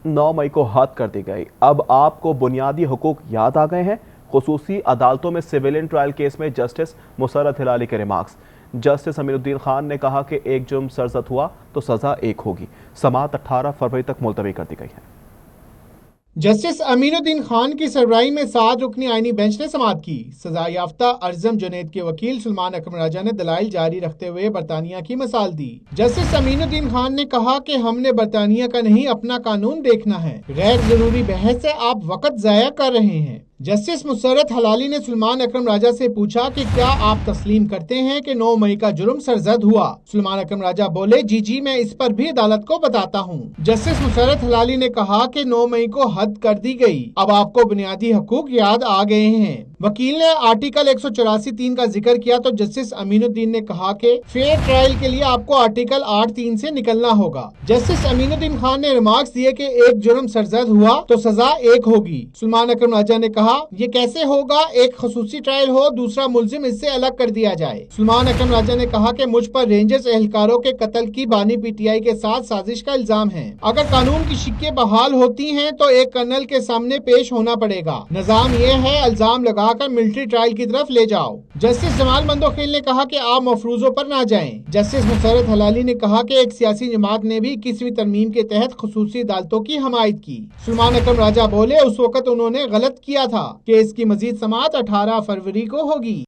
9 مئی کو حد کر دی گئی۔ اب آپ کو بنیادی حقوق یاد آ گئے ہیں؟ خصوصی عدالتوں میں سویلین ٹرائل کیس میں جسٹس مسرت ہلالی کے ریمارکس۔ جسٹس امین الدین خان نے کہا کہ ایک جرم سرزد ہوا تو سزا ایک ہوگی۔ سماعت 18 فروری تک ملتوی کر دی گئی ہے۔ جسٹس امین الدین خان کی سربراہی میں 7 رکنی آئینی بینچ نے سماعت کی۔ سزا یافتہ ارزم جنید کے وکیل سلمان اکرم راجہ نے دلائل جاری رکھتے ہوئے برطانیہ کی مثال دی۔ جسٹس امین الدین خان نے کہا کہ ہم نے برطانیہ کا نہیں اپنا قانون دیکھنا ہے، غیر ضروری بحث سے آپ وقت ضائع کر رہے ہیں۔ جسٹس مسرت ہلالی نے سلمان اکرم راجہ سے پوچھا کہ کیا آپ تسلیم کرتے ہیں کہ 9 مئی کا جرم سرزد ہوا؟ سلمان اکرم راجہ بولے جی میں اس پر بھی عدالت کو بتاتا ہوں۔ جسٹس مسرت ہلالی نے کہا کہ 9 مئی کو حد کر دی گئی، اب آپ کو بنیادی حقوق یاد آ گئے ہیں۔ وکیل نے آرٹیکل 184(3) کا ذکر کیا تو جسٹس امین الدین نے کہا کہ فیئر ٹرائل کے لیے آپ کو آرٹیکل 8(3) سے نکلنا ہوگا۔ جسٹس امین الدین خان نے ریمارکس دیے کہ ایک جرم سرزد ہوا تو سزا ایک ہوگی۔ سلمان اکرم راجہ نے کہا یہ کیسے ہوگا؟ ایک خصوصی ٹرائل ہو، دوسرا ملزم اس سے الگ کر دیا جائے۔ سلمان اکرم راجہ نے کہا کہ مجھ پر رینجرز اہلکاروں کے قتل کی بانی پی ٹی آئی کے ساتھ سازش کا الزام ہے۔ اگر قانون کی شقیں بحال ہوتی ہیں تو ایک کرنل کے سامنے پیش ہونا پڑے گا۔ نظام یہ ہے الزام لگا کر ملٹری ٹرائل کی طرف لے جاؤ۔ جسٹس جمال مندوخیل نے کہا کہ آپ مفروضوں پر نہ جائیں۔ جسٹس مسرت ہلالی نے کہا کہ ایک سیاسی جماعت نے بھی 21ویں ترمیم کے تحت خصوصی عدالتوں کی حمایت کی۔ سلمان اکرم راجہ بولے اس وقت انہوں نے غلط کیا تھا کہ اس کی مزید سماعت 18 فروری کو ہوگی۔